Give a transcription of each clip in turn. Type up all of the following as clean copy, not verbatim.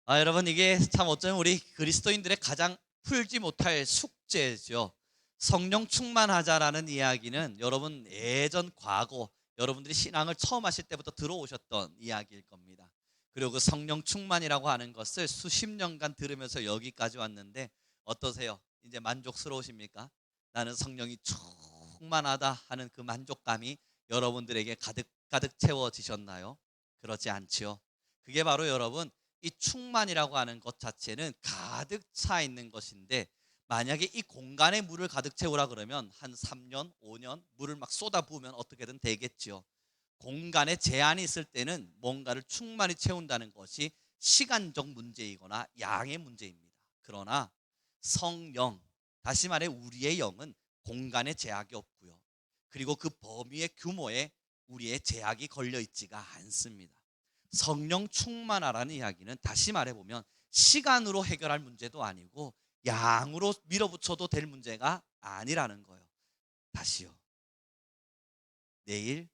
여러분, 이게 참 어쩌면 우리 그리스도인들의 가장 풀지 못할 숙제죠. 성령 충만하자라는 이야기는 여러분 예전 과거 여러분들이 신앙을 처음 하실 때부터 들어오셨던 이야기일 겁니다. 그리고 그 성령 충만이라고 하는 것을 수십 년간 들으면서 여기까지 왔는데 어떠세요? 이제 만족스러우십니까? 나는 성령이 충만하다 하는 그 만족감이 여러분들에게 가득 가득 채워지셨나요? 그렇지 않지요. 그게 바로 여러분, 이 충만이라고 하는 것 자체는 가득 차 있는 것인데, 만약에 이 공간에 물을 가득 채우라 그러면 한 3년, 5년 물을 막 쏟아부으면 어떻게든 되겠죠. 공간에 제한이 있을 때는 뭔가를 충만히 채운다는 것이 시간적 문제이거나 양의 문제입니다. 그러나 성령, 다시 말해 우리의 영은 공간에 제약이 없고요. 그리고 그 범위의 규모에 우리의 제약이 걸려 있지가 않습니다. 성령 충만하라는 이야기는 다시 말해보면 시간으로 해결할 문제도 아니고 양으로 밀어붙여도 될 문제가 아니라는 거예요. 다시요. 내일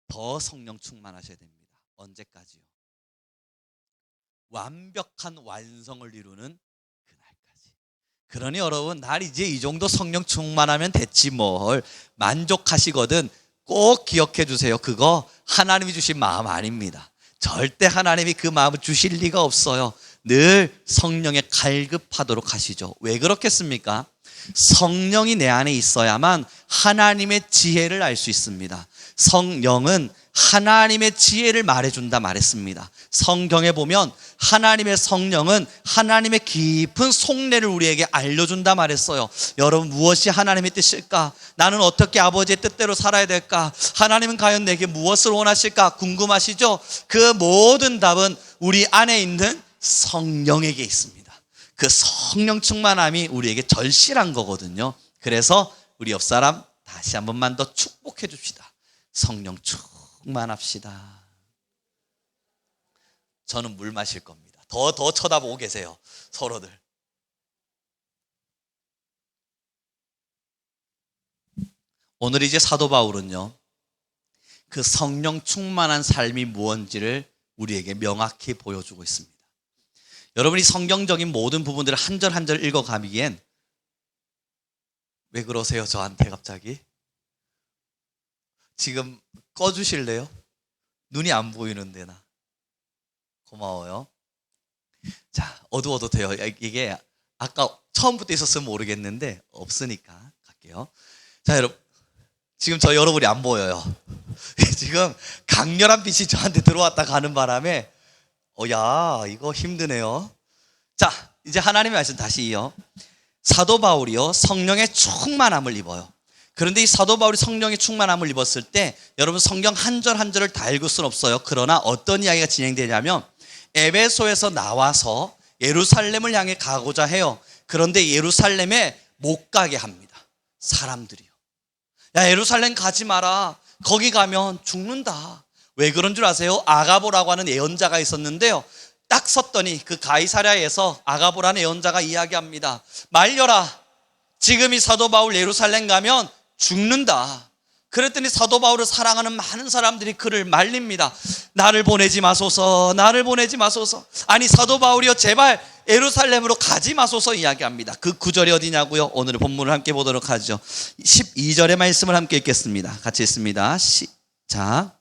더 성령 충만하셔야 됩니다. 언제까지요? 완벽한 완성을 이루는 그날까지. 그러니 여러분, 날 이제 이 정도 성령 충만하면 됐지 뭘 만족하시거든. 꼭 기억해 주세요. 그거 하나님이 주신 마음 아닙니다. 절대 하나님이 그 마음을 주실 리가 없어요. 늘 성령에 갈급하도록 하시죠. 왜 그렇겠습니까? 성령이 내 안에 있어야만 하나님의 지혜를 알 수 있습니다. 성령은 하나님의 지혜를 말해준다 말했습니다. 성경에 보면 하나님의 성령은 하나님의 깊은 속내를 우리에게 알려준다 말했어요. 여러분, 무엇이 하나님의 뜻일까? 나는 어떻게 아버지의 뜻대로 살아야 될까? 하나님은 과연 내게 무엇을 원하실까? 궁금하시죠? 그 모든 답은 우리 안에 있는 성령에게 있습니다. 그 성령 충만함이 우리에게 절실한 거거든요. 그래서 우리 옆사람 다시 한 번만 더 축복해 줍시다. 성령 충만합시다. 저는 물 마실 겁니다. 더 쳐다보고 계세요, 서로들. 오늘 이제 사도 바울은요, 그 성령 충만한 삶이 무엇인지를 우리에게 명확히 보여주고 있습니다. 여러분이 성경적인 모든 부분들을 한 절 한 절 읽어가기엔 왜 그러세요, 저한테 갑자기? 지금 꺼주실래요? 눈이 안 보이는데 나. 고마워요. 자, 어두워도 돼요. 이게 아까 처음부터 있었으면 모르겠는데 없으니까 갈게요. 자, 여러분, 지금 저 여러분이 안 보여요. 지금 강렬한 빛이 저한테 들어왔다 가는 바람에 야, 이거 힘드네요. 자, 이제 하나님의 말씀 다시 이어. 사도 바울이요, 성령의 충만함을 입어요. 그런데 이 사도 바울이 성령의 충만함을 입었을 때 여러분, 성경 한 절 한 절을 다 읽을 수는 없어요. 그러나 어떤 이야기가 진행되냐면 에베소에서 나와서 예루살렘을 향해 가고자 해요. 그런데 예루살렘에 못 가게 합니다. 사람들이요. 야, 예루살렘 가지 마라. 거기 가면 죽는다. 왜 그런 줄 아세요? 아가보라고 하는 예언자가 있었는데요, 딱 섰더니 그 가이사랴에서 아가보라는 예언자가 이야기합니다. 말려라. 지금 이 사도 바울 예루살렘 가면 죽는다. 그랬더니 사도 바울을 사랑하는 많은 사람들이 그를 말립니다. 나를 보내지 마소서, 나를 보내지 마소서. 아니, 사도 바울이요, 제발 예루살렘으로 가지 마소서 이야기합니다. 그 구절이 어디냐고요? 오늘 본문을 함께 보도록 하죠. 12절의 말씀을 함께 읽겠습니다. 같이 읽습니다. 시작.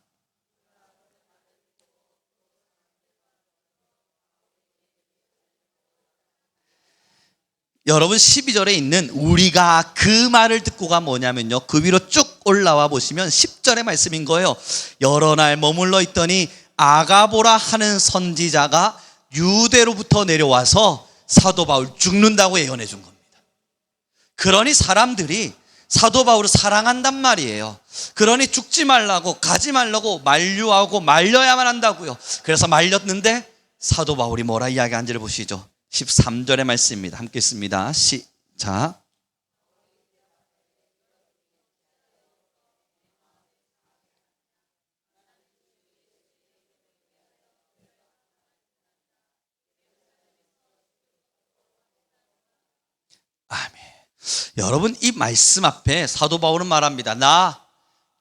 여러분, 12절에 있는 우리가 그 말을 듣고가 뭐냐면요, 그 위로 쭉 올라와 보시면 10절의 말씀인 거예요. 여러 날 머물러 있더니 아가보라 하는 선지자가 유대로부터 내려와서 사도 바울 죽는다고 예언해 준 겁니다. 그러니 사람들이 사도 바울을 사랑한단 말이에요. 그러니 죽지 말라고, 가지 말라고 만류하고 말려야만 한다고요. 그래서 말렸는데 사도 바울이 뭐라 이야기한지를 보시죠. 13절의 말씀입니다. 함께 읽습니다. 시작. 아멘. 여러분, 이 말씀 앞에 사도 바울은 말합니다. 나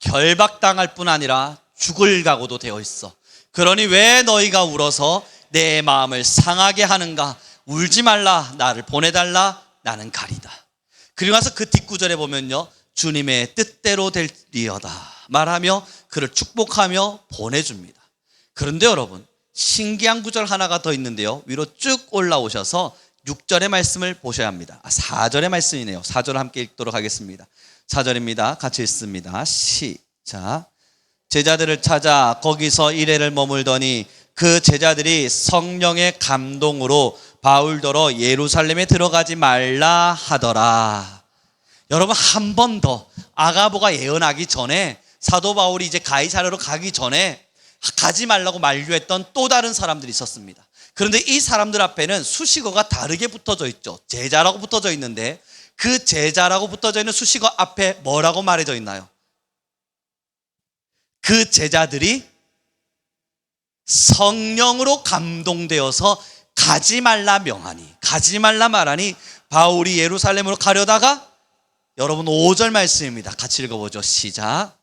결박당할 뿐 아니라 죽을 각오도 되어 있어. 그러니 왜 너희가 울어서 내 마음을 상하게 하는가? 울지 말라, 나를 보내달라, 나는 가리다. 그리고 나서 그 뒷구절에 보면요, 주님의 뜻대로 될리어다 말하며 그를 축복하며 보내줍니다. 그런데 여러분, 신기한 구절 하나가 더 있는데요, 위로 쭉 올라오셔서 6절의 말씀을 보셔야 합니다. 4절의 말씀이네요. 4절 함께 읽도록 하겠습니다. 4절입니다. 같이 읽습니다. 시작. 제자들을 찾아 거기서 이래를 머물더니 그 제자들이 성령의 감동으로 바울더러 예루살렘에 들어가지 말라 하더라. 여러분, 한 번 더 아가보가 예언하기 전에, 사도 바울이 이제 가이사랴로 가기 전에 가지 말라고 만류했던 또 다른 사람들이 있었습니다. 그런데 이 사람들 앞에는 수식어가 다르게 붙어져 있죠. 제자라고 붙어져 있는데 그 제자라고 붙어져 있는 수식어 앞에 뭐라고 말해져 있나요? 그 제자들이 성령으로 감동되어서 가지 말라 명하니, 가지 말라 말하니 바울이 예루살렘으로 가려다가, 여러분 5절 말씀입니다. 같이 읽어보죠. 시작.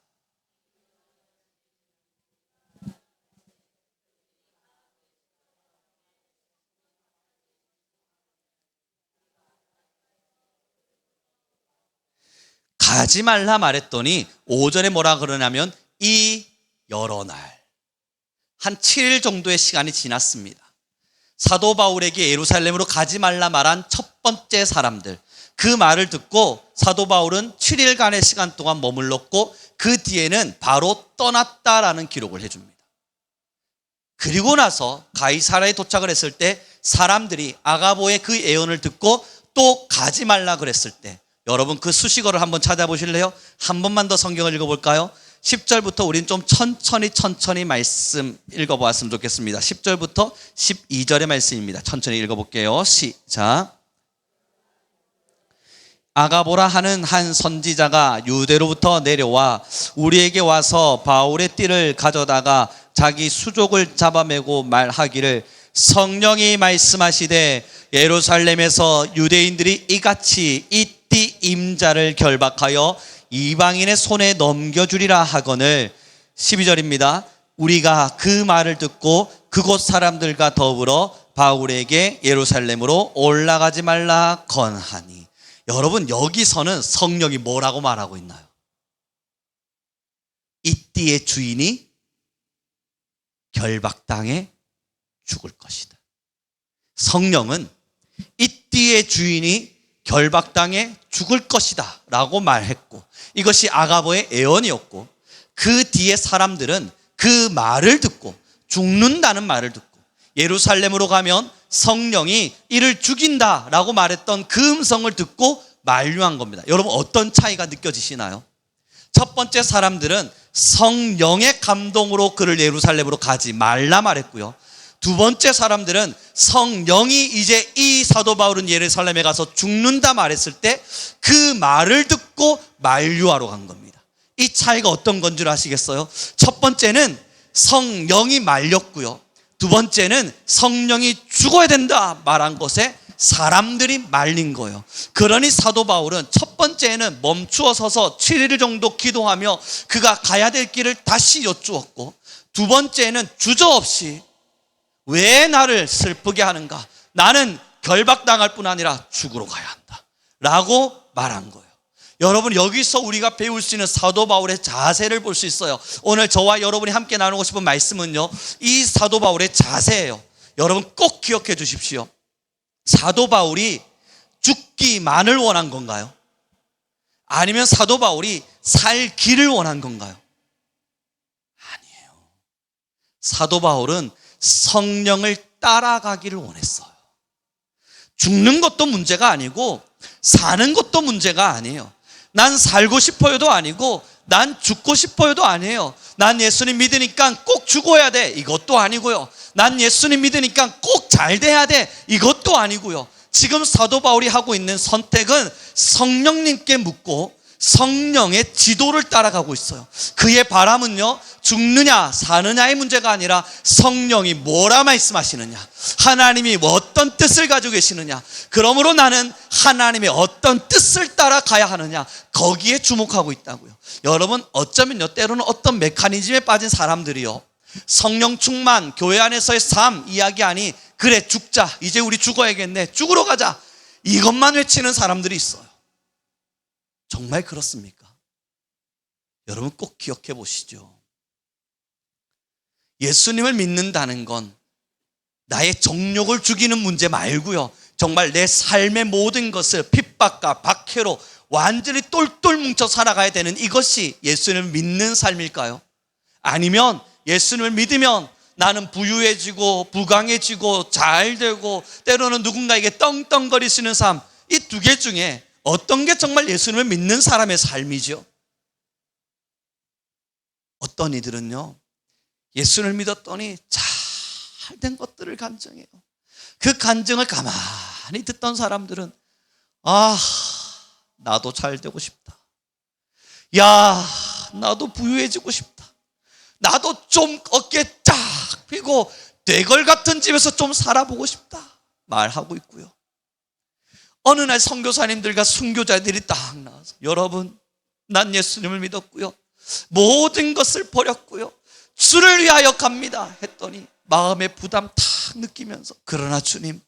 가지 말라 말했더니 5절에 뭐라 그러냐면 이 여러 날, 한 7일 정도의 시간이 지났습니다. 사도 바울에게 예루살렘으로 가지 말라 말한 첫 번째 사람들, 그 말을 듣고 사도 바울은 7일간의 시간 동안 머물렀고 그 뒤에는 바로 떠났다라는 기록을 해줍니다. 그리고 나서 가이사랴에 도착을 했을 때 사람들이 아가보의 그 예언을 듣고 또 가지 말라 그랬을 때, 여러분 그 수식어를 한번 찾아보실래요? 한 번만 더 성경을 읽어볼까요? 10절부터 우린 좀 천천히 말씀 읽어보았으면 좋겠습니다. 10절부터 12절의 말씀입니다. 천천히 읽어볼게요. 시작. 아가보라 하는 한 선지자가 유대로부터 내려와 우리에게 와서 바울의 띠를 가져다가 자기 수족을 잡아매고 말하기를, 성령이 말씀하시되 예루살렘에서 유대인들이 이같이 이 띠 임자를 결박하여 이방인의 손에 넘겨주리라 하거늘. 12절입니다. 우리가 그 말을 듣고 그곳 사람들과 더불어 바울에게 예루살렘으로 올라가지 말라 건하니. 여러분, 여기서는 성령이 뭐라고 말하고 있나요? 이 띠의 주인이 결박당해 죽을 것이다. 성령은 이 띠의 주인이 결박당해 죽을 것이다 라고 말했고, 이것이 아가보의 예언이었고, 그 뒤에 사람들은 그 말을 듣고, 죽는다는 말을 듣고 예루살렘으로 가면 성령이 이를 죽인다 라고 말했던 그 음성을 듣고 만류한 겁니다. 여러분, 어떤 차이가 느껴지시나요? 첫 번째 사람들은 성령의 감동으로 그를 예루살렘으로 가지 말라 말했고요, 두 번째 사람들은 성령이 이제 이 사도 바울은 예루살렘에 가서 죽는다 말했을 때 그 말을 듣고 만류하러 간 겁니다. 이 차이가 어떤 건 줄 아시겠어요? 첫 번째는 성령이 말렸고요, 두 번째는 성령이 죽어야 된다 말한 것에 사람들이 말린 거예요. 그러니 사도 바울은 첫 번째는 멈추어 서서 7일 정도 기도하며 그가 가야 될 길을 다시 여쭈었고, 두 번째는 주저없이 왜 나를 슬프게 하는가? 나는 결박당할 뿐 아니라 죽으러 가야 한다 라고 말한 거예요. 여러분, 여기서 우리가 배울 수 있는 사도 바울의 자세를 볼 수 있어요. 오늘 저와 여러분이 함께 나누고 싶은 말씀은요, 이 사도 바울의 자세예요. 여러분 꼭 기억해 주십시오. 사도 바울이 죽기만을 원한 건가요? 아니면 사도 바울이 살 길을 원한 건가요? 아니에요. 사도 바울은 성령을 따라가기를 원했어요. 죽는 것도 문제가 아니고 사는 것도 문제가 아니에요. 난 살고 싶어요도 아니고 난 죽고 싶어요도 아니에요. 난 예수님 믿으니까 꼭 죽어야 돼, 이것도 아니고요. 난 예수님 믿으니까 꼭 잘 돼야 돼, 이것도 아니고요. 지금 사도 바울이 하고 있는 선택은 성령님께 묻고 성령의 지도를 따라가고 있어요. 그의 바람은요, 죽느냐 사느냐의 문제가 아니라 성령이 뭐라 말씀하시느냐, 하나님이 어떤 뜻을 가지고 계시느냐, 그러므로 나는 하나님의 어떤 뜻을 따라가야 하느냐, 거기에 주목하고 있다고요. 여러분, 어쩌면요, 때로는 어떤 메커니즘에 빠진 사람들이요, 성령 충만, 교회 안에서의 삶 이야기하니 그래 죽자, 이제 우리 죽어야겠네, 죽으러 가자, 이것만 외치는 사람들이 있어요. 정말 그렇습니까? 여러분 꼭 기억해 보시죠. 예수님을 믿는다는 건 나의 정욕을 죽이는 문제 말고요, 정말 내 삶의 모든 것을 핍박과 박해로 완전히 똘똘 뭉쳐 살아가야 되는 이것이 예수님을 믿는 삶일까요? 아니면 예수님을 믿으면 나는 부유해지고 부강해지고 잘되고 때로는 누군가에게 떵떵거리시는 삶, 이 두 개 중에 어떤 게 정말 예수님을 믿는 사람의 삶이죠? 어떤 이들은요, 예수를 믿었더니 잘된 것들을 간증해요. 그 간증을 가만히 듣던 사람들은 나도 잘되고 싶다, 야 나도 부유해지고 싶다, 나도 좀 어깨 쫙 펴고 대걸 같은 집에서 좀 살아보고 싶다 말하고 있고요. 어느 날 선교사님들과 순교자들이 딱 나와서 여러분, 난 예수님을 믿었고요, 모든 것을 버렸고요, 주를 위하여 갑니다 했더니 마음의 부담 탁 느끼면서, 그러나 주님,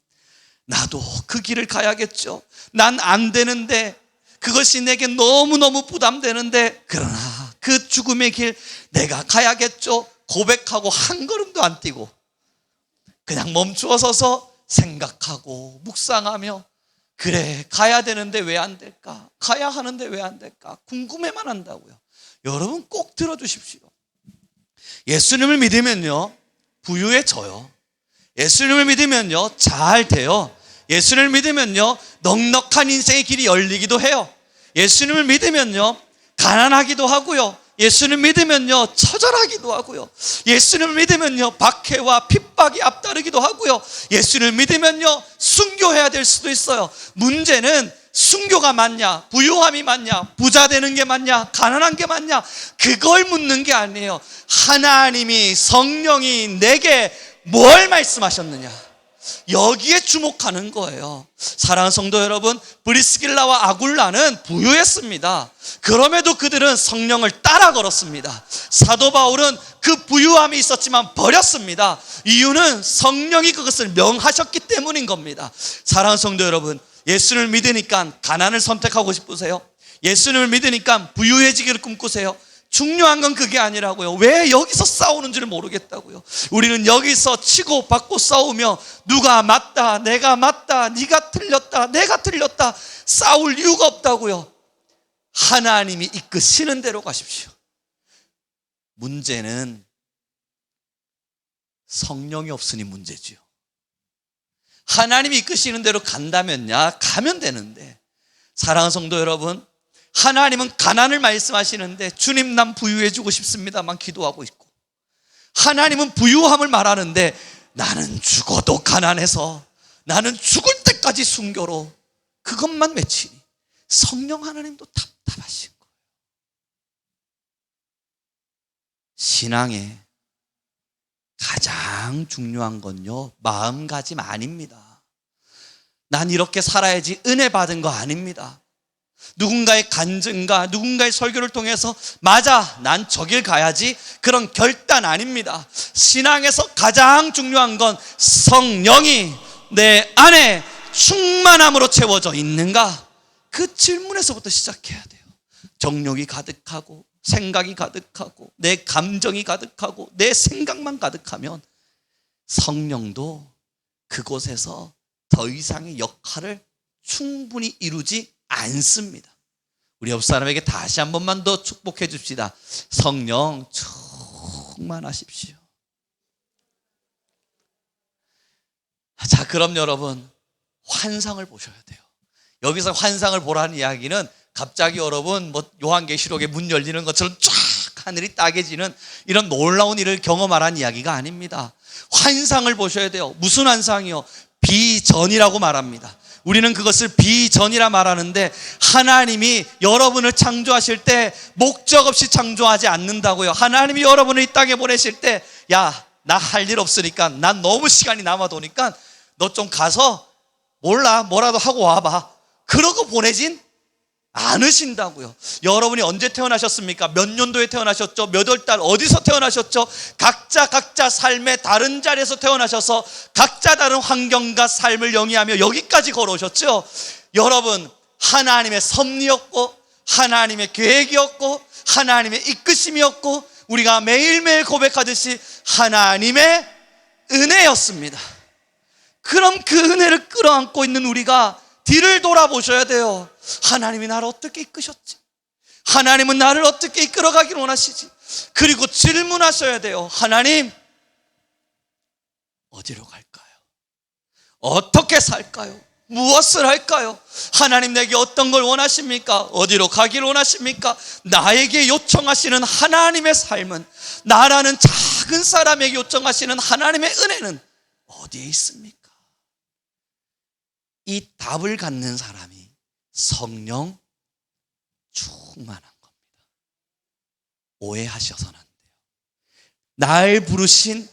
나도 그 길을 가야겠죠. 난 안 되는데, 그것이 내게 너무너무 부담되는데, 그러나 그 죽음의 길 내가 가야겠죠. 고백하고 한 걸음도 안 뛰고 그냥 멈추어 서서 생각하고 묵상하며, 그래 가야 되는데 왜 안 될까, 가야 하는데 왜 안 될까 궁금해만 한다고요. 여러분 꼭 들어주십시오. 예수님을 믿으면요 부유해져요. 예수님을 믿으면요 잘 돼요. 예수님을 믿으면요 넉넉한 인생의 길이 열리기도 해요. 예수님을 믿으면요 가난하기도 하고요, 예수님을 믿으면요 처절하기도 하고요, 예수님을 믿으면요 박해와 핍박이 앞따르기도 하고요, 예수님을 믿으면요 순교해야 될 수도 있어요. 문제는 순교가 맞냐, 부유함이 맞냐, 부자 되는 게 맞냐, 가난한 게 맞냐, 그걸 묻는 게 아니에요. 하나님이, 성령이 내게 뭘 말씀하셨느냐, 여기에 주목하는 거예요. 사랑하는 성도 여러분, 브리스길라와 아굴라는 부유했습니다. 그럼에도 그들은 성령을 따라 걸었습니다. 사도 바울은 그 부유함이 있었지만 버렸습니다. 이유는 성령이 그것을 명하셨기 때문인 겁니다. 사랑하는 성도 여러분, 예수를 믿으니까 가난을 선택하고 싶으세요? 예수님을 믿으니까 부유해지기를 꿈꾸세요? 중요한 건 그게 아니라고요. 왜 여기서 싸우는지를 모르겠다고요. 우리는 여기서 치고받고 싸우며 누가 맞다, 내가 맞다, 네가 틀렸다, 내가 틀렸다 싸울 이유가 없다고요. 하나님이 이끄시는 대로 가십시오. 문제는 성령이 없으니 문제지요. 하나님이 이끄시는 대로 간다면야 가면 되는데, 사랑하는 성도 여러분, 하나님은 가난을 말씀하시는데 주님 난 부유해지고 싶습니다만 기도하고 있고, 하나님은 부유함을 말하는데 나는 죽어도 가난해서, 나는 죽을 때까지 순교로 그것만 외치니 성령 하나님도 답답하신 거예요. 신앙에 가장 중요한 건요 마음가짐 아닙니다. 난 이렇게 살아야지 은혜 받은 거 아닙니다. 누군가의 간증과 누군가의 설교를 통해서 맞아 난 저길 가야지 그런 결단 아닙니다. 신앙에서 가장 중요한 건 성령이 내 안에 충만함으로 채워져 있는가, 그 질문에서부터 시작해야 돼요. 정욕이 가득하고 생각이 가득하고 내 감정이 가득하고 내 생각만 가득하면 성령도 그곳에서 더 이상의 역할을 충분히 이루지 않습니다. 우리 옆 사람에게 다시 한 번만 더 축복해 줍시다. 성령 충만하십시오. 자, 그럼 여러분 환상을 보셔야 돼요. 여기서 환상을 보라는 이야기는 갑자기 여러분 요한계시록에 문 열리는 것처럼 쫙 하늘이 따개지는 이런 놀라운 일을 경험하라는 이야기가 아닙니다. 환상을 보셔야 돼요. 무슨 환상이요? 비전이라고 말합니다. 우리는 그것을 비전이라 말하는데, 하나님이 여러분을 창조하실 때 목적 없이 창조하지 않는다고요. 하나님이 여러분을 이 땅에 보내실 때, 야, 나 할 일 없으니까, 난 너무 시간이 않으신다고요. 여러분이 언제 태어나셨습니까? 몇 년도에 태어나셨죠? 몇 월 달 어디서 태어나셨죠? 각자 삶의 다른 자리에서 태어나셔서 각자 다른 환경과 삶을 영위하며 여기까지 걸어오셨죠? 여러분, 하나님의 섭리였고 하나님의 계획이었고 하나님의 이끄심이었고 우리가 매일매일 고백하듯이 하나님의 은혜였습니다. 그럼 그 은혜를 끌어안고 있는 우리가 뒤를 돌아보셔야 돼요. 하나님이 나를 어떻게 이끄셨지? 하나님은 나를 어떻게 이끌어가길 원하시지? 그리고 질문하셔야 돼요. 하나님, 어디로 갈까요? 어떻게 살까요? 무엇을 할까요? 하나님, 내게 어떤 걸 원하십니까? 어디로 가길 원하십니까? 나에게 요청하시는 하나님의 삶은, 나라는 작은 사람에게 요청하시는 하나님의 은혜는 어디에 있습니까? 이 답을 갖는 사람이 성령 충만한 겁니다. 오해하셔서는 안 돼요. 날 부르신,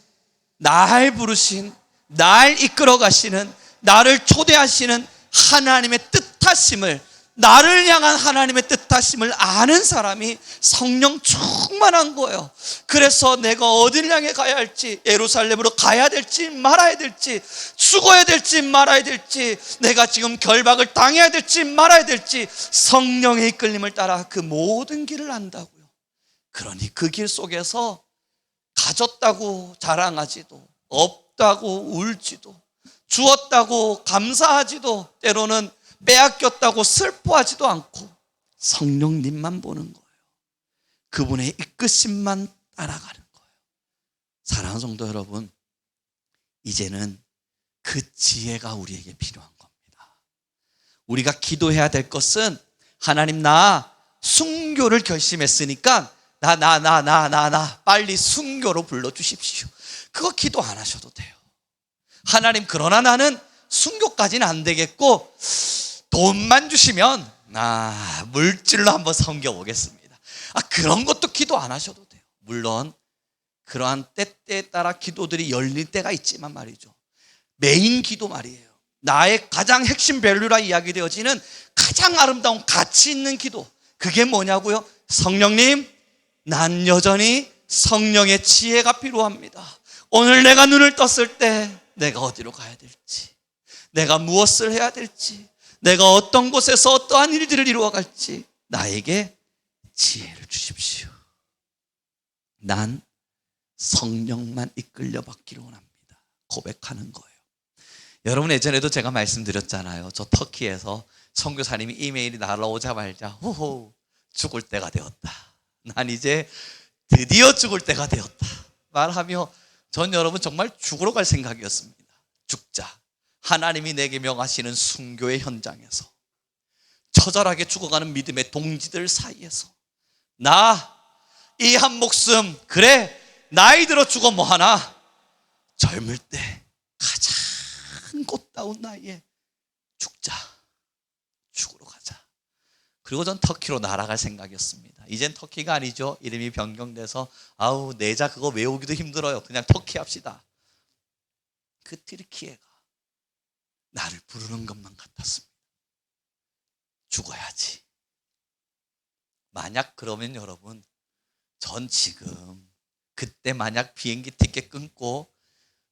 날 이끌어 가시는, 나를 초대하시는 하나님의 뜻하심을, 나를 향한 하나님의 뜻하심을 아는 사람이 성령 충만한 거예요. 그래서 내가 어디를 향해 가야 할지, 예루살렘으로 가야 될지 말아야 될지, 죽어야 될지 말아야 될지, 내가 지금 결박을 당해야 될지 말아야 될지 성령의 이끌림을 따라 그 모든 길을 안다고요. 그러니 그 길 속에서 가졌다고 자랑하지도, 없다고 울지도, 주었다고 감사하지도, 때로는 빼앗겼다고 슬퍼하지도 않고 성령님만 보는 거예요. 그분의 이끄심만 따라가는 거예요. 사랑하는 성도 여러분, 이제는 그 지혜가 우리에게 필요한 겁니다. 우리가 기도해야 될 것은, 하나님, 나 순교를 결심했으니까 나 빨리 순교로 불러주십시오. 그거 기도 안 하셔도 돼요. 하나님, 그러나 나는 순교까지는 안 되겠고 돈만 주시면 물질로 한번 섬겨보겠습니다. 그런 것도 기도 안 하셔도 돼요. 물론 그러한 때때에 따라 기도들이 열릴 때가 있지만 말이죠, 메인 기도 말이에요. 나의 가장 핵심 밸류라 이야기되어지는 가장 아름다운 가치 있는 기도, 그게 뭐냐고요? 성령님, 난 여전히 성령의 지혜가 필요합니다. 오늘 내가 눈을 떴을 때 내가 어디로 가야 될지, 내가 무엇을 해야 될지, 내가 어떤 곳에서 어떠한 일들을 이루어갈지 나에게 지혜를 주십시오. 난 성령만 이끌려 받기를 원합니다. 고백하는 거예요. 여러분, 예전에도 제가 말씀드렸잖아요. 저 터키에서 선교사님이 이메일이 날아오자마자 호호, 죽을 때가 되었다. 난 이제 드디어 죽을 때가 되었다 말하며, 전 여러분 정말 죽으러 갈 생각이었습니다. 죽자. 하나님이 내게 명하시는 순교의 현장에서, 처절하게 죽어가는 믿음의 동지들 사이에서, 나 이 한 목숨, 그래 나이 들어 죽어 뭐하나, 젊을 때 가장 꽃다운 나이에 죽자. 죽으러 가자. 그리고 전 터키로 날아갈 생각이었습니다. 이젠 터키가 아니죠. 이름이 변경돼서 내자 그거 외우기도 힘들어요. 그냥 터키 합시다. 그 튀르키예가 나를 부르는 것만 같았습니다. 죽어야지. 만약 그러면 여러분, 전 지금 그때 만약 비행기 티켓 끊고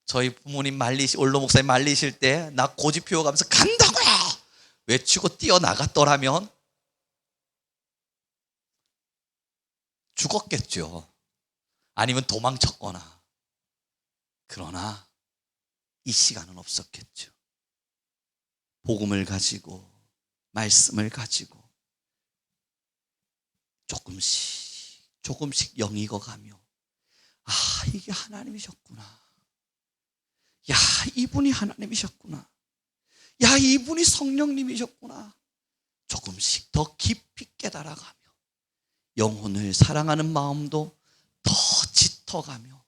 저희 부모님 원로 목사님 말리실 때 나 고집 피워가면서 간다고요 외치고 뛰어나갔더라면 죽었겠죠. 아니면 도망쳤거나. 그러나 이 시간은 없었겠죠. 복음을 가지고, 말씀을 가지고 조금씩 영이 익어가며, 이게 하나님이셨구나. 야, 이분이 하나님이셨구나. 야, 이분이 성령님이셨구나. 조금씩 더 깊이 깨달아가며, 영혼을 사랑하는 마음도 더 짙어가며,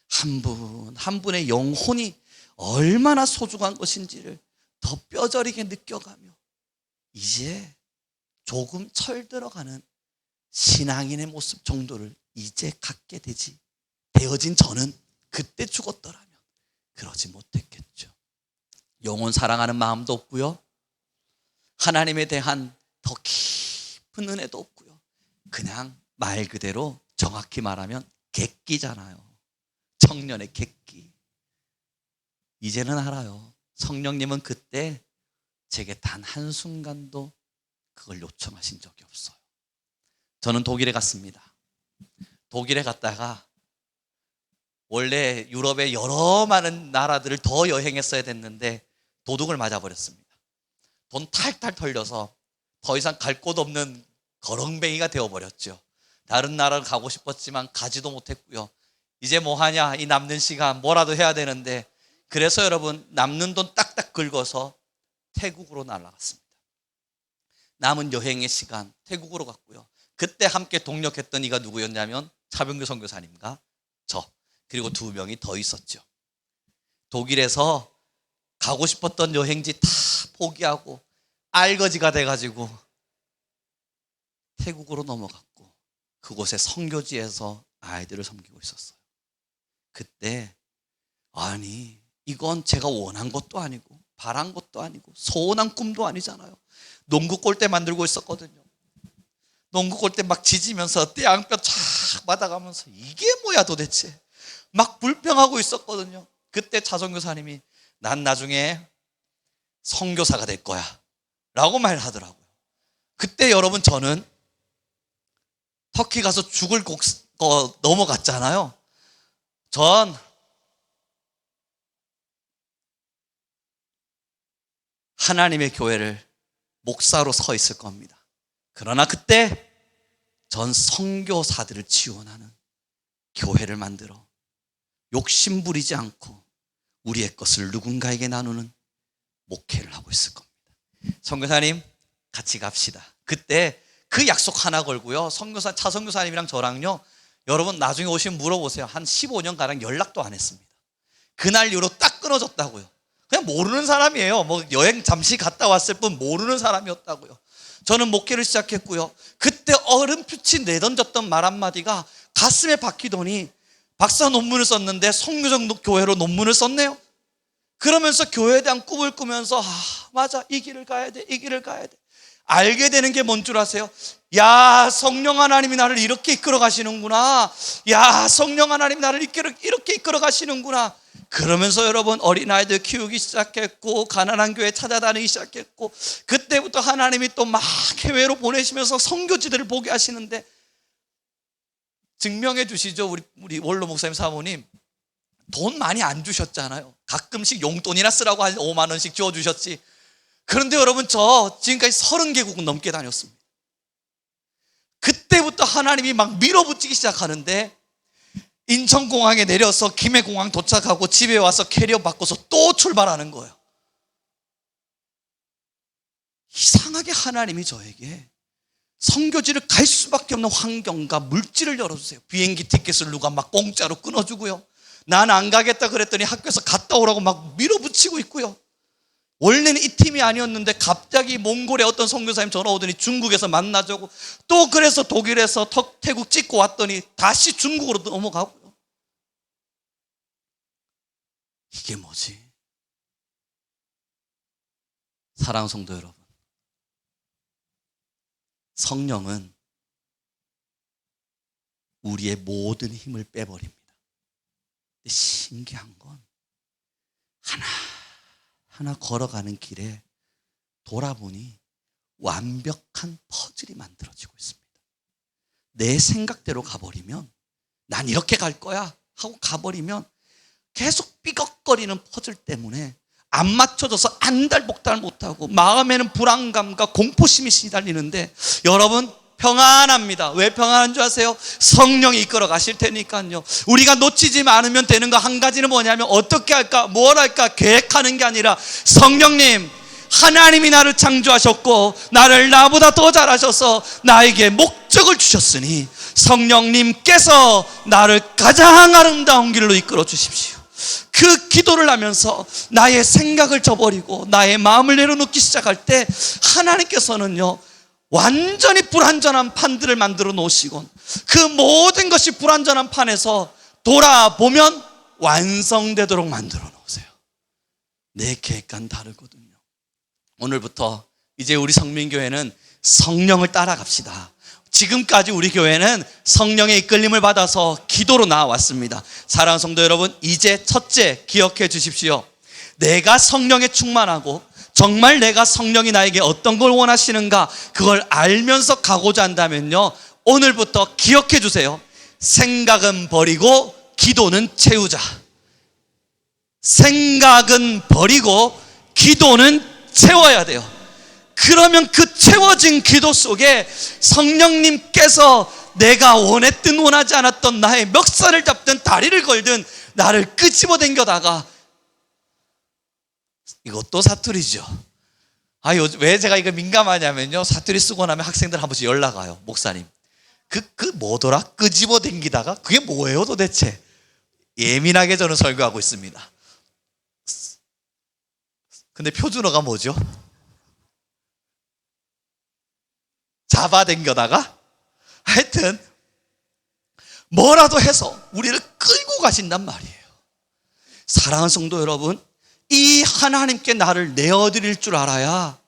한 분 한 분의 영혼이 얼마나 소중한 것인지를 더 뼈저리게 느껴가며, 이제 조금 철들어가는 신앙인의 모습 정도를 이제 갖게 되어진 저는 그때 죽었더라면 그러지 못했겠죠. 영혼 사랑하는 마음도 없고요, 하나님에 대한 더 은혜도 없고요. 그냥 말 그대로 정확히 말하면 객기잖아요. 청년의 객기. 이제는 알아요. 성령님은 그때 제게 단 한순간도 그걸 요청하신 적이 없어요. 저는 독일에 갔습니다. 독일에 갔다가 원래 유럽의 여러 많은 나라들을 더 여행했어야 됐는데 도둑을 맞아버렸습니다. 돈 탈탈 털려서 더 이상 갈 곳 없는 거렁뱅이가 되어버렸죠. 다른 나라를 가고 싶었지만 가지도 못했고요. 이제 뭐하냐, 이 남는 시간 뭐라도 해야 되는데, 그래서 여러분 남는 돈 딱딱 긁어서 태국으로 날아갔습니다. 남은 여행의 시간 태국으로 갔고요. 그때 함께 동력했던 이가 누구였냐면 차병규 선교사님과 저, 그리고 2명이 더 있었죠. 독일에서 가고 싶었던 여행지 다 포기하고 알거지가 돼가지고 태국으로 넘어갔고, 그곳의 선교지에서 아이들을 섬기고 있었어요. 그때 아니 이건 제가 원한 것도 아니고 바란 것도 아니고 소원한 꿈도 아니잖아요. 농구 골대 만들고 있었거든요. 농구 골대 막 지지면서 떼양뼈 쫙 받아가면서 이게 뭐야 도대체 막 불평하고 있었거든요. 그때 차선교사님이 난 나중에 선교사가 될 거야 라고 말하더라고요. 그때 여러분 저는 터키 가서 죽을 거 넘어갔잖아요. 전 하나님의 교회를 목사로 서 있을 겁니다. 그러나 그때 전 선교사들을 지원하는 교회를 만들어 욕심 부리지 않고 우리의 것을 누군가에게 나누는 목회를 하고 있을 겁니다. 선교사님 같이 갑시다. 그때 그 약속 하나 걸고요. 선교사 차선교사님이랑 저랑요, 여러분 나중에 오시면 물어보세요. 한 15년가량 연락도 안 했습니다. 그날 이후로 딱 끊어졌다고요. 그냥 모르는 사람이에요. 뭐 여행 잠시 갔다 왔을 뿐 모르는 사람이었다고요. 저는 목회를 시작했고요. 그때 어렴풋이 내던졌던 말 한마디가 가슴에 박히더니 박사 논문을 썼는데 선교적 교회로 논문을 썼네요. 그러면서 교회에 대한 꿈을 꾸면서 맞아, 이 길을 가야 돼, 이 길을 가야 돼. 알게 되는 게 뭔 줄 아세요? 야, 성령 하나님이 나를 이렇게 이끌어 가시는구나. 야, 성령 하나님이 나를 이렇게 이끌어 가시는구나. 그러면서 여러분 어린아이들 키우기 시작했고 가난한 교회 찾아다니기 시작했고, 그때부터 하나님이 또 막 해외로 보내시면서 선교지들을 보게 하시는데, 증명해 주시죠. 우리 원로 목사님 사모님 돈 많이 안 주셨잖아요. 가끔씩 용돈이나 쓰라고 한 5만 원씩 주어주셨지. 그런데 여러분 저 지금까지 30개국 넘게 다녔습니다. 그때부터 하나님이 막 밀어붙이기 시작하는데, 인천공항에 내려서 김해공항 도착하고 집에 와서 캐리어 바꿔서 또 출발하는 거예요. 이상하게 하나님이 저에게 선교지를 갈 수밖에 없는 환경과 물질을 열어주세요. 비행기 티켓을 누가 막 공짜로 끊어주고요. 난 안 가겠다 그랬더니 학교에서 갔다 오라고 막 밀어붙이고 있고요. 원래는 이 팀이 아니었는데 갑자기 몽골의 어떤 선교사님 전화 오더니 중국에서 만나자고, 또 그래서 독일에서 태국 찍고 왔더니 다시 중국으로 넘어가고요. 이게 뭐지? 사랑하는 성도 여러분, 성령은 우리의 모든 힘을 빼버립니다. 근데 신기한 건 하나 걸어가는 길에 돌아보니 완벽한 퍼즐이 만들어지고 있습니다. 내 생각대로 가버리면, 난 이렇게 갈 거야 하고 가버리면 계속 삐걱거리는 퍼즐 때문에 안 맞춰져서 안달복달 못하고 마음에는 불안감과 공포심이 시달리는데, 여러분 평안합니다. 왜 평안한 줄 아세요? 성령이 이끌어 가실 테니까요. 우리가 놓치지 않으면 되는 거 한 가지는 뭐냐면, 어떻게 할까, 뭘 할까 계획하는 게 아니라, 성령님 하나님이 나를 창조하셨고 나를 나보다 더 잘하셔서 나에게 목적을 주셨으니 성령님께서 나를 가장 아름다운 길로 이끌어 주십시오. 그 기도를 하면서 나의 생각을 저버리고 나의 마음을 내려놓기 시작할 때, 하나님께서는요 완전히 불완전한 판들을 만들어 놓으시곤, 그 모든 것이 불완전한 판에서 돌아보면 완성되도록 만들어 놓으세요. 내 계획과는 다르거든요. 오늘부터 이제 우리 성민교회는 성령을 따라갑시다. 지금까지 우리 교회는 성령의 이끌림을 받아서 기도로 나아왔습니다. 사랑하는 성도 여러분, 이제 첫째 기억해 주십시오. 내가 성령에 충만하고 정말 내가 성령이 나에게 어떤 걸 원하시는가 그걸 알면서 가고자 한다면요, 오늘부터 기억해 주세요. 생각은 버리고 기도는 채우자. 생각은 버리고 기도는 채워야 돼요. 그러면 그 채워진 기도 속에 성령님께서 내가 원했든 원하지 않았던 나의 멱살을 잡든 다리를 걸든 나를 끄집어 당겨다가, 이것도 사투리죠. 왜 제가 이거 민감하냐면요, 사투리 쓰고 나면 학생들 한 번씩 연락 와요. 목사님, 그 뭐더라? 끄집어 당기다가 그게 뭐예요 도대체? 예민하게 저는 설교하고 있습니다. 근데 표준어가 뭐죠? 잡아당겨다가, 하여튼 뭐라도 해서 우리를 끌고 가신단 말이에요. 사랑하는 성도 여러분, 이 하나님께 나를 내어드릴 줄 알아야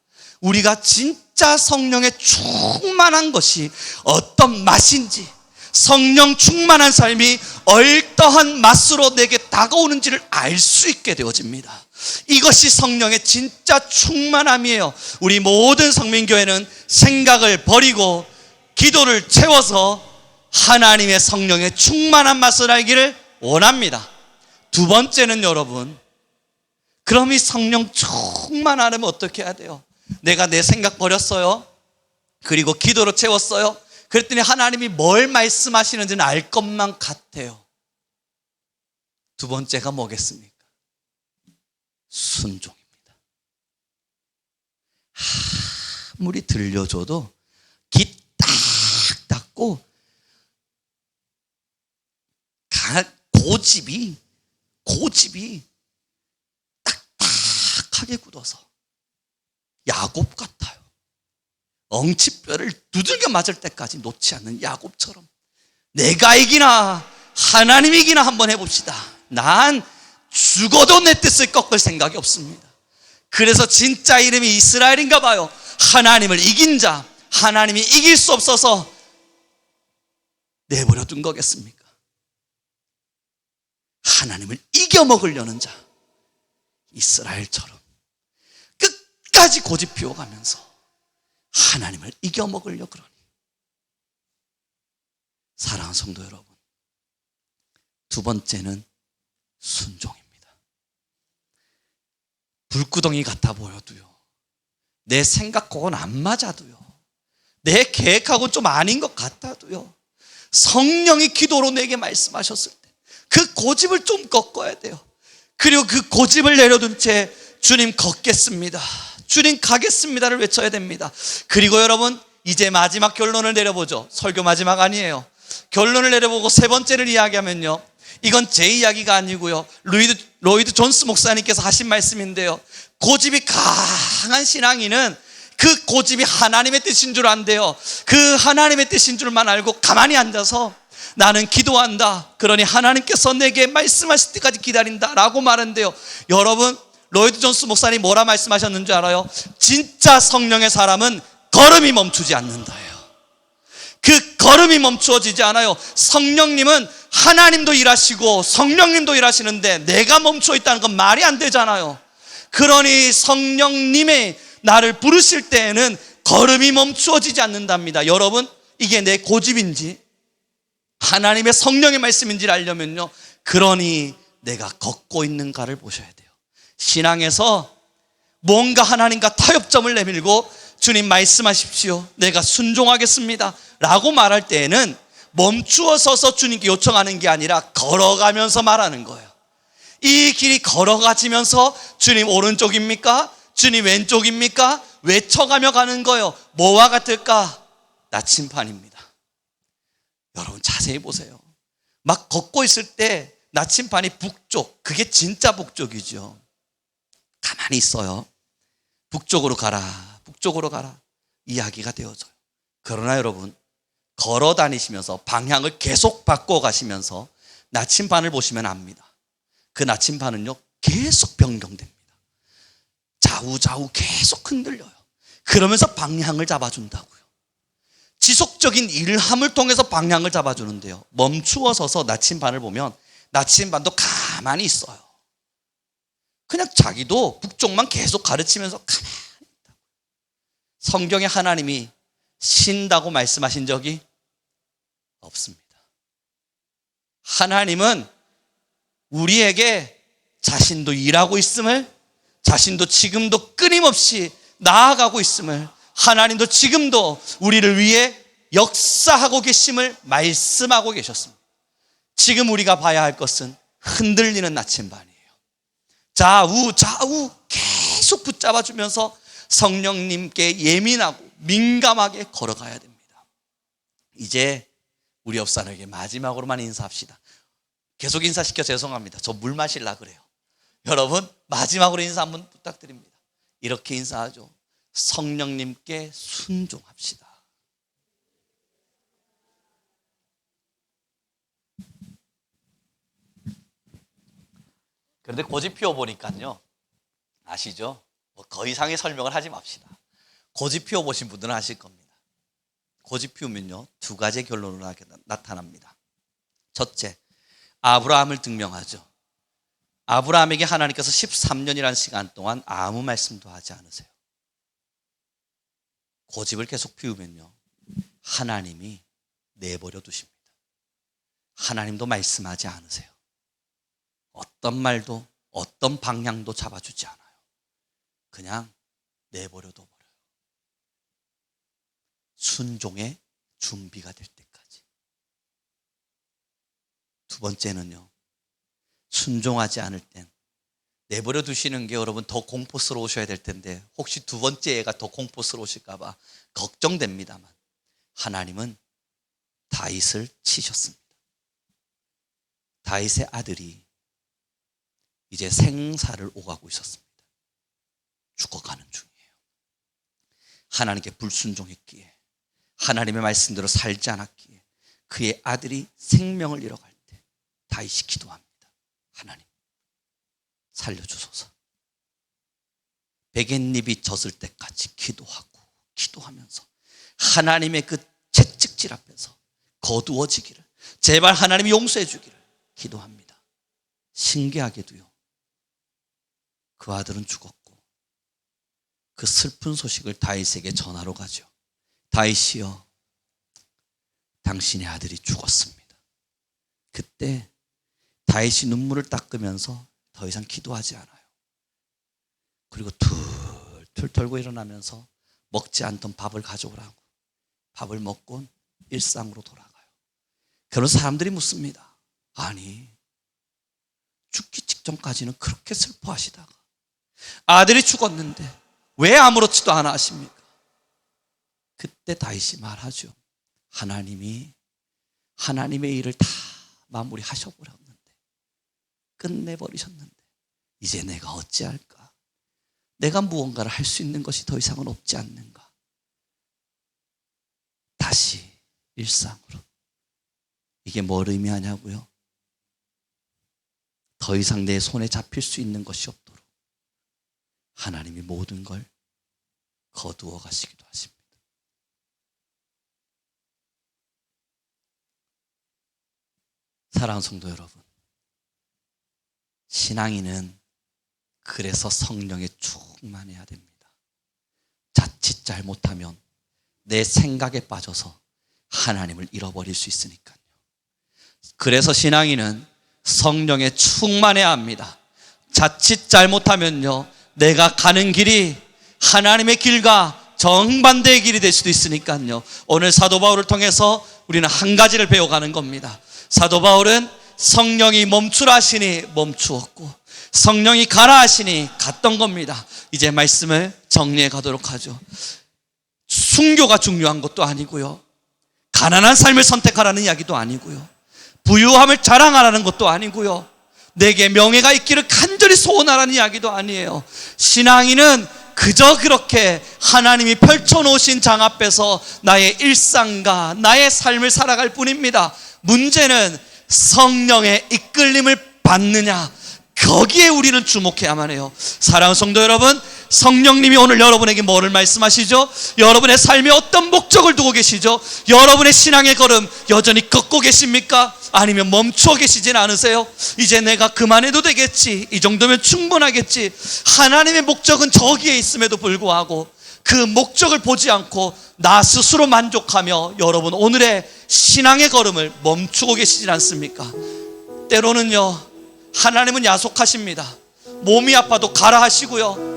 우리가 진짜 성령에 충만한 것이 어떤 맛인지, 성령 충만한 삶이 얼떠한 맛으로 내게 다가오는지를 알 수 있게 되어집니다. 이것이 성령의 진짜 충만함이에요. 우리 모든 성민교회는 생각을 버리고 기도를 채워서 하나님의 성령의 충만한 맛을 알기를 원합니다. 두 번째는 여러분, 그럼 이 성령 충만하려면 어떻게 해야 돼요? 내가 내 생각 버렸어요. 그리고 기도로 채웠어요. 그랬더니 하나님이 뭘 말씀하시는지는 알 것만 같아요. 두 번째가 뭐겠습니까? 순종입니다. 아무리 들려줘도 귀 딱 닫고 고집이 딱딱하게 굳어서 야곱 같아요. 엉치뼈를 두들겨 맞을 때까지 놓지 않는 야곱처럼 내가 이기나 하나님 이기나 한번 해봅시다. 난 죽어도 내 뜻을 꺾을 생각이 없습니다. 그래서 진짜 이름이 이스라엘인가 봐요. 하나님을 이긴 자, 하나님이 이길 수 없어서 내버려 둔 거겠습니까? 하나님을 이겨먹으려는 자, 이스라엘처럼 끝까지 고집 피워가면서 하나님을 이겨먹으려 그러니. 사랑하는 성도 여러분, 두 번째는 순종입니다. 불구덩이 같아 보여도요, 내 생각하고는 안 맞아도요, 내 계획하고는 좀 아닌 것 같아도요, 성령이 기도로 내게 말씀하셨을 때 그 고집을 좀 꺾어야 돼요. 그리고 그 고집을 내려둔 채 주님 걷겠습니다, 주님 가겠습니다를 외쳐야 됩니다. 그리고 여러분, 이제 마지막 결론을 내려보죠. 설교 마지막 아니에요. 결론을 내려보고 세 번째를 이야기하면요, 이건 제 이야기가 아니고요, 로이드 존스 목사님께서 하신 말씀인데요, 고집이 강한 신앙인은 그 고집이 하나님의 뜻인 줄 안대요. 그 하나님의 뜻인 줄만 알고 가만히 앉아서 나는 기도한다, 그러니 하나님께서 내게 말씀하실 때까지 기다린다 라고 말한대요. 여러분, 로이드 존스 목사님 뭐라 말씀하셨는 줄 알아요? 진짜 성령의 사람은 걸음이 멈추지 않는다예요. 그 걸음이 멈추어지지 않아요. 성령님은 하나님도 일하시고 성령님도 일하시는데 내가 멈춰 있다는 건 말이 안 되잖아요. 그러니 성령님의 나를 부르실 때에는 걸음이 멈추어지지 않는답니다. 여러분, 이게 내 고집인지 하나님의 성령의 말씀인지를 알려면요, 그러니 내가 걷고 있는가를 보셔야 돼요. 신앙에서 뭔가 하나님과 타협점을 내밀고 주님 말씀하십시오, 내가 순종하겠습니다 라고 말할 때에는 멈추어 서서 주님께 요청하는 게 아니라 걸어가면서 말하는 거예요. 이 길이 걸어가지면서 주님 오른쪽입니까? 주님 왼쪽입니까? 외쳐가며 가는 거예요. 뭐와 같을까? 나침반입니다. 여러분 자세히 보세요. 막 걷고 있을 때 나침반이 북쪽, 그게 진짜 북쪽이죠. 가만히 있어요. 북쪽으로 가라, 북쪽으로 가라 이야기가 되어져요. 그러나 여러분, 걸어 다니시면서 방향을 계속 바꿔 가시면서 나침반을 보시면 압니다. 그 나침반은요 계속 변경됩니다. 좌우좌우 계속 흔들려요. 그러면서 방향을 잡아준다고요. 지속적인 일함을 통해서 방향을 잡아주는데요. 멈추어 서서 나침반을 보면 나침반도 가만히 있어요. 그냥 자기도 북쪽만 계속 가르치면서 가만히 있다. 성경에 하나님이 쉰다고 말씀하신 적이 없습니다. 하나님은 우리에게 자신도 일하고 있음을, 자신도 지금도 끊임없이 나아가고 있음을, 하나님도 지금도 우리를 위해 역사하고 계심을 말씀하고 계셨습니다. 지금 우리가 봐야 할 것은 흔들리는 나침반이에요. 좌우 계속 붙잡아주면서 성령님께 예민하고 민감하게 걸어가야 됩니다. 이제 우리 옆사람에게 마지막으로만 인사합시다. 계속 인사시켜 죄송합니다. 저 물 마실라 그래요. 여러분 마지막으로 인사 한번 부탁드립니다. 이렇게 인사하죠. 성령님께 순종합시다. 그런데 고집 피워보니까요, 아시죠? 더 이상의 설명을 하지 맙시다. 고집 피워보신 분들은 아실 겁니다. 고집 피우면요, 두 가지 결론으로 나타납니다. 첫째, 아브라함을 등명하죠. 아브라함에게 하나님께서 13년이라는 시간 동안 아무 말씀도 하지 않으세요. 고집을 계속 피우면요, 하나님이 내버려 두십니다. 하나님도 말씀하지 않으세요. 어떤 말도 어떤 방향도 잡아주지 않아요. 그냥 내버려 둬버려요. 순종의 준비가 될 때까지. 두 번째는요, 순종하지 않을 땐 내버려 두시는 게 여러분 더 공포스러우셔야 될 텐데, 혹시 두 번째 애가 더 공포스러우실까 봐 걱정됩니다만, 하나님은 다윗을 치셨습니다. 다윗의 아들이 이제 생사를 오가고 있었습니다. 죽어가는 중이에요. 하나님께 불순종했기에, 하나님의 말씀대로 살지 않았기에 그의 아들이 생명을 잃어갈 때 다윗이 기도합니다. 하나님 살려주소서. 베갯잎이 젖을 때까지 기도하면서 하나님의 그 채찍질 앞에서 거두어지기를, 제발 하나님이 용서해 주기를 기도합니다. 신기하게도요, 그 아들은 죽었고 그 슬픈 소식을 다윗에게 전하러 가죠. 다윗이여, 당신의 아들이 죽었습니다. 그때 다윗이 눈물을 닦으면서 더 이상 기도하지 않아요. 그리고 툴툴 털고 일어나면서 먹지 않던 밥을 가져오라고, 밥을 먹곤 일상으로 돌아가요. 그런 사람들이 묻습니다. 아니, 죽기 직전까지는 그렇게 슬퍼하시다가 아들이 죽었는데 왜 아무렇지도 않아 하십니까? 그때 다윗이 말하죠. 하나님이 하나님의 일을 다 마무리하셔버렸는데, 끝내버리셨는데 이제 내가 어찌할까? 내가 무언가를 할 수 있는 것이 더 이상은 없지 않는가? 다시 일상으로. 이게 뭘 의미하냐고요? 더 이상 내 손에 잡힐 수 있는 것이 없도록 하나님이 모든 걸 거두어 가시기도 하십니다. 사랑하는 성도 여러분, 신앙인은 그래서 성령에 충만해야 됩니다. 자칫 잘못하면 내 생각에 빠져서 하나님을 잃어버릴 수 있으니까요. 그래서 신앙인은 성령에 충만해야 합니다. 자칫 잘못하면요, 내가 가는 길이 하나님의 길과 정반대의 길이 될 수도 있으니까요. 오늘 사도 바울을 통해서 우리는 한 가지를 배워가는 겁니다. 사도 바울은 성령이 멈추라 하시니 멈추었고, 성령이 가라 하시니 갔던 겁니다. 이제 말씀을 정리해 가도록 하죠. 순교가 중요한 것도 아니고요, 가난한 삶을 선택하라는 이야기도 아니고요, 부유함을 자랑하라는 것도 아니고요, 내게 명예가 있기를 간절히 소원하라는 이야기도 아니에요. 신앙인은 그저 그렇게 하나님이 펼쳐놓으신 장 앞에서 나의 일상과 나의 삶을 살아갈 뿐입니다. 문제는 성령의 이끌림을 받느냐, 거기에 우리는 주목해야만 해요. 사랑하는 성도 여러분, 성령님이 오늘 여러분에게 뭐를 말씀하시죠? 여러분의 삶에 어떤 목적을 두고 계시죠? 여러분의 신앙의 걸음 여전히 걷고 계십니까? 아니면 멈추어 계시진 않으세요? 이제 내가 그만해도 되겠지, 이 정도면 충분하겠지. 하나님의 목적은 저기에 있음에도 불구하고 그 목적을 보지 않고 나 스스로 만족하며 여러분 오늘의 신앙의 걸음을 멈추고 계시진 않습니까? 때로는요, 하나님은 야속하십니다. 몸이 아파도 가라 하시고요,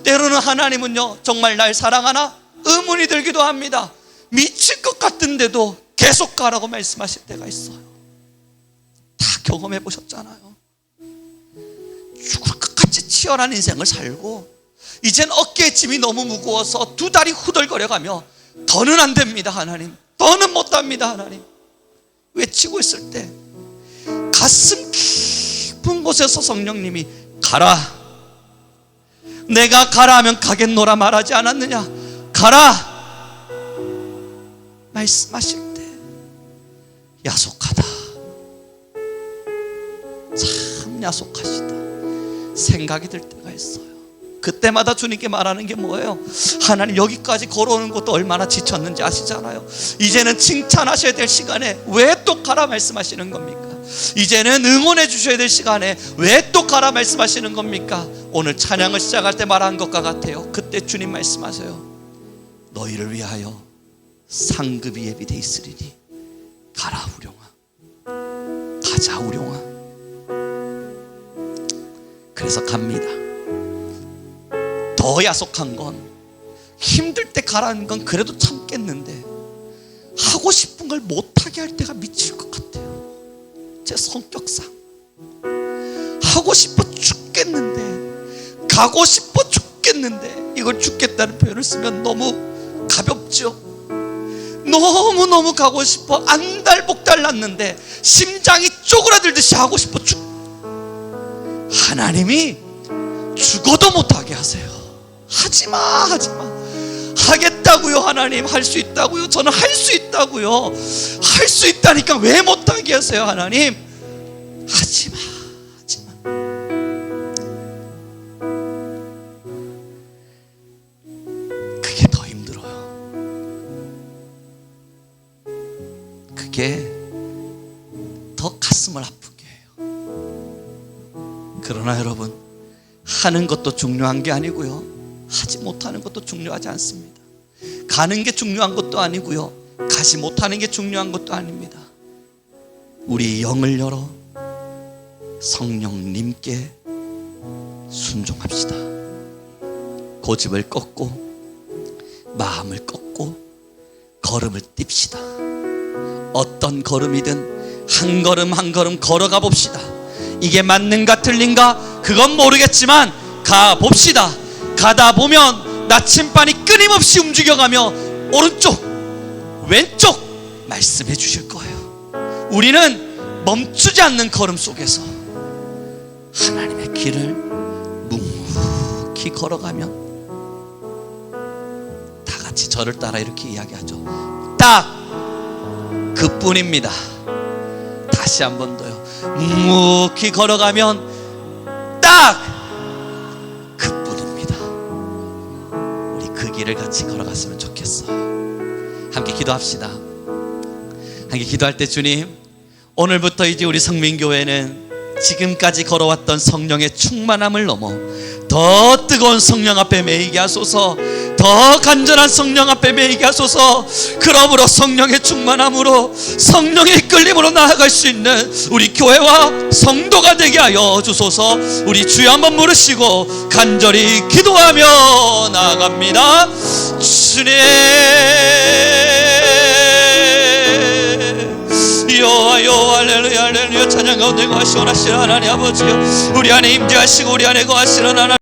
때로는 하나님은요 정말 날 사랑하나 의문이 들기도 합니다. 미칠 것 같은데도 계속 가라고 말씀하실 때가 있어요. 다 경험해 보셨잖아요. 죽을 것 같이 치열한 인생을 살고 이젠 어깨에 짐이 너무 무거워서 두 다리 후덜거려가며 더는 안 됩니다 하나님, 더는 못합니다 하나님 외치고 있을 때 가슴 깊은 곳에서 성령님이 가라, 내가 가라 하면 가겠노라 말하지 않았느냐, 가라 말씀하실 때 야속하다, 참 야속하시다 생각이 들 때가 있어요. 그때마다 주님께 말하는 게 뭐예요? 하나님, 여기까지 걸어오는 것도 얼마나 지쳤는지 아시잖아요. 이제는 칭찬하셔야 될 시간에 왜 또 가라 말씀하시는 겁니까? 이제는 응원해 주셔야 될 시간에 왜 또 가라 말씀하시는 겁니까? 오늘 찬양을 시작할 때 말한 것과 같아요. 그때 주님 말씀하세요. 너희를 위하여 상급이 예비되어 있으리니 가라 우룡아, 가자 우룡아. 그래서 갑니다. 더 야속한 건 힘들 때 가라는 건 그래도 참겠는데 하고 싶은 걸 못하게 할 때가 미칠 것 같아요. 제 성격상 하고 싶어 죽겠는데, 가고 싶어 죽겠는데, 이걸 죽겠다는 표현을 쓰면 너무 가볍죠. 너무너무 가고 싶어 안달복달 났는데 심장이 쪼그라들듯이 하고 싶어 하나님이 죽어도 못하게 하세요. 하지마 하지마. 하겠다고요 하나님, 할 수 있다고요, 저는 할 수 있다고요, 할 수 있다니까 왜 못하게 하세요 하나님. 하지마 하지마. 그게 더 힘들어요. 그게 더 가슴을 아프게 해요. 그러나 여러분, 하는 것도 중요한 게 아니고요, 하지 못하는 것도 중요하지 않습니다. 가는 게 중요한 것도 아니고요, 가지 못하는 게 중요한 것도 아닙니다. 우리 영을 열어 성령님께 순종합시다. 고집을 꺾고 마음을 꺾고 걸음을 띱시다. 어떤 걸음이든 한 걸음 한 걸음 걸어가 봅시다. 이게 맞는가 틀린가 그건 모르겠지만 가봅시다. 가다 보면 나침반이 끊임없이 움직여가며 오른쪽 왼쪽 말씀해 주실 거예요. 우리는 멈추지 않는 걸음 속에서 하나님의 길을 묵묵히 걸어가면 다 같이 저를 따라 이렇게 이야기하죠. 딱 그뿐입니다. 다시 한 번 더요. 묵묵히 걸어가면 딱 그뿐입니다. 우리 그 길을 같이 걸어갔으면 좋겠어요. 함께 기도합시다. 함께 기도할 때, 주님, 오늘부터 이제 우리 성민교회는 지금까지 걸어왔던 성령의 충만함을 넘어 더 뜨거운 성령 앞에 매이게 하소서. 더 간절한 성령 앞에 매이게 하소서. 그러므로 성령의 충만함으로 성령의 이끌림으로 나아갈 수 있는 우리 교회와 성도가 되게 하여 주소서. 우리 주여 한번 부르시고 간절히 기도하며 나아갑니다. 주님, 여호와 여호와 할렐루야 할렐루야. 찬양 가운데 거하시오라 하시는 하나님 아버지여, 우리 안에 임재하시고 우리 안에 거하시는 하나님